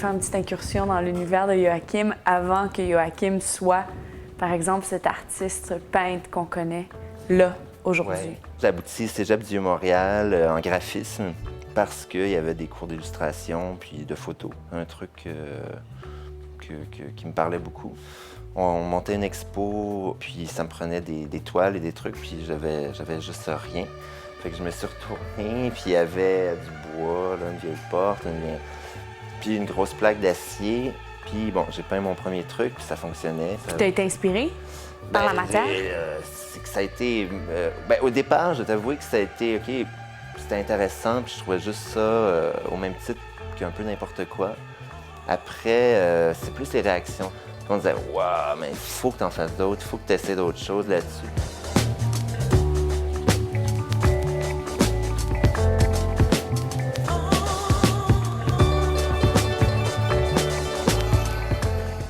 fait une petite incursion dans l'univers de Joachim avant que Joachim soit, par exemple, cet artiste peintre qu'on connaît là, aujourd'hui. Ouais. J'ai abouti au Cégep du Vieux-Montréal en graphisme parce qu'il y avait des cours d'illustration puis de photo. Un truc qui me parlait beaucoup. On montait une expo, puis ça me prenait des toiles et des trucs, puis j'avais juste rien. Fait que je me suis retourné, puis il y avait du bois, là, une vieille porte, puis une grosse plaque d'acier. Puis bon, j'ai peint mon premier truc, puis ça fonctionnait. Tu as été inspiré par la matière? C'est que ça a été... au départ, je t'avoue que ça a été, OK, c'était intéressant, puis je trouvais juste ça au même titre qu'un peu n'importe quoi. Après, c'est plus les réactions. On disait, waouh, mais il faut que tu en fasses d'autres, il faut que tu essaies d'autres choses là-dessus.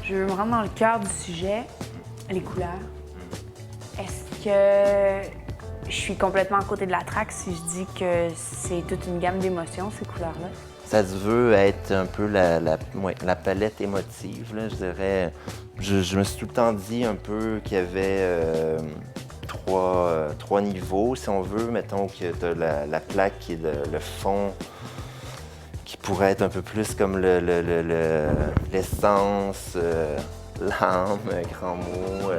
Je veux me rendre dans le cœur du sujet, les couleurs. Est-ce que je suis complètement à côté de la traque si je dis que c'est toute une gamme d'émotions, ces couleurs-là? Ça se veut être un peu la palette émotive, là, je dirais. Je me suis tout le temps dit un peu qu'il y avait trois niveaux, si on veut. Mettons que tu as la plaque qui est le fond, qui pourrait être un peu plus comme l'essence, l'âme, grand mot.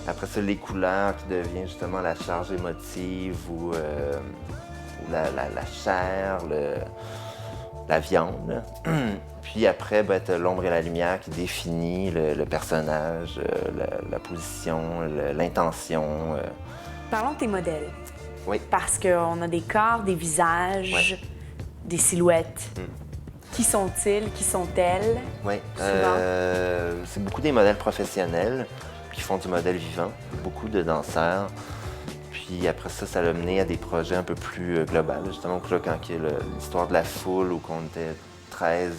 Après ça, les couleurs qui deviennent justement la charge émotive ou la chair, la viande. Puis après, tu as l'ombre et la lumière qui définit le personnage, la position, l'intention. Parlons de tes modèles. Oui. Parce qu'on a des corps, des visages, des silhouettes. Qui sont-ils? Qui sont-elles? Oui. C'est beaucoup des modèles professionnels qui font du modèle vivant. Beaucoup de danseurs. Puis après ça, ça l'a mené à des projets un peu plus globaux. Justement, là, quand il y a l'histoire de la foule, où on était 13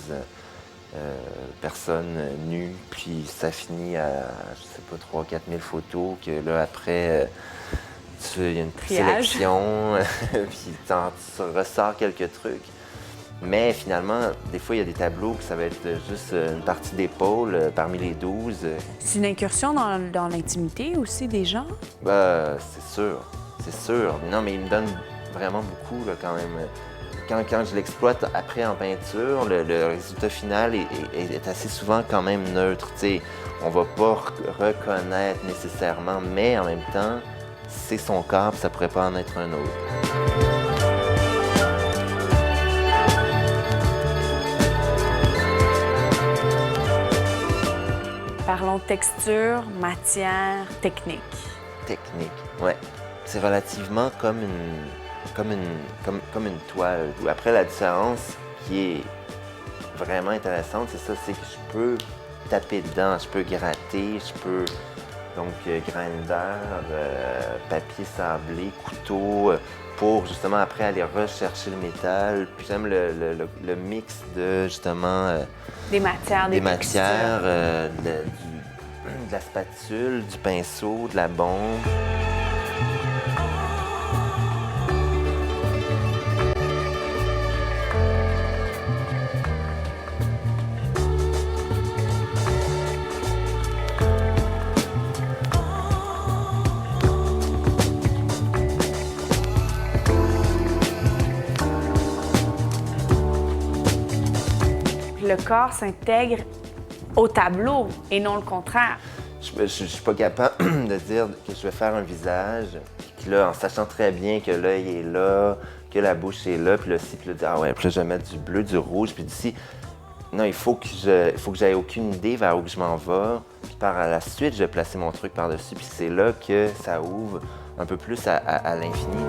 personnes nues, puis ça finit à, je sais pas, 3 000 à 4 000 photos, que là, après, il y a une sélection, puis tu ressors quelques trucs. Mais finalement, des fois, il y a des tableaux que ça va être juste une partie d'épaule parmi les 12. C'est une incursion dans l'intimité aussi des gens? C'est sûr. C'est sûr. Non, mais il me donne vraiment beaucoup là, quand même. Quand je l'exploite après en peinture, le résultat final est assez souvent quand même neutre. T'sais, on va pas reconnaître nécessairement, mais en même temps, c'est son corps, ça pourrait pas en être un autre. Parlons texture, matière, technique. Technique, ouais. C'est relativement comme une toile. Après, la différence qui est vraiment intéressante, c'est ça, c'est que je peux taper dedans, je peux gratter, je peux... Donc, grinder, papier sablé, couteau, pour justement après aller rechercher le métal. Puis j'aime le mix de justement... des matières, des matières, de la spatule, du pinceau, de la bombe. Le corps s'intègre au tableau et non le contraire. Je suis pas capable de dire que je vais faire un visage, puis que là, en sachant très bien que l'œil est là, que la bouche est là, puis là, ci, puis là, ah ouais, puis là, je vais mettre du bleu, du rouge, puis d'ici. Non, il faut que j'aie aucune idée vers où je m'en vais, puis par la suite, je vais placer mon truc par-dessus, puis c'est là que ça ouvre un peu plus à l'infini.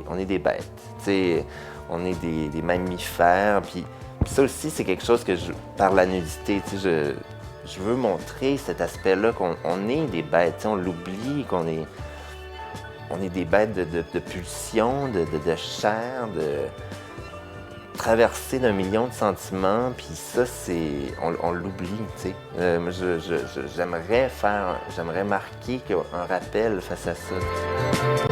On est des bêtes, t'sais, on est des mammifères, puis ça aussi, c'est quelque chose que par la nudité, je veux montrer cet aspect-là, qu'on est des bêtes, on l'oublie, on est des bêtes de pulsion, de chair, traversée d'un million de sentiments, puis ça, on l'oublie, tu sais. Moi, j'aimerais marquer un rappel face à ça.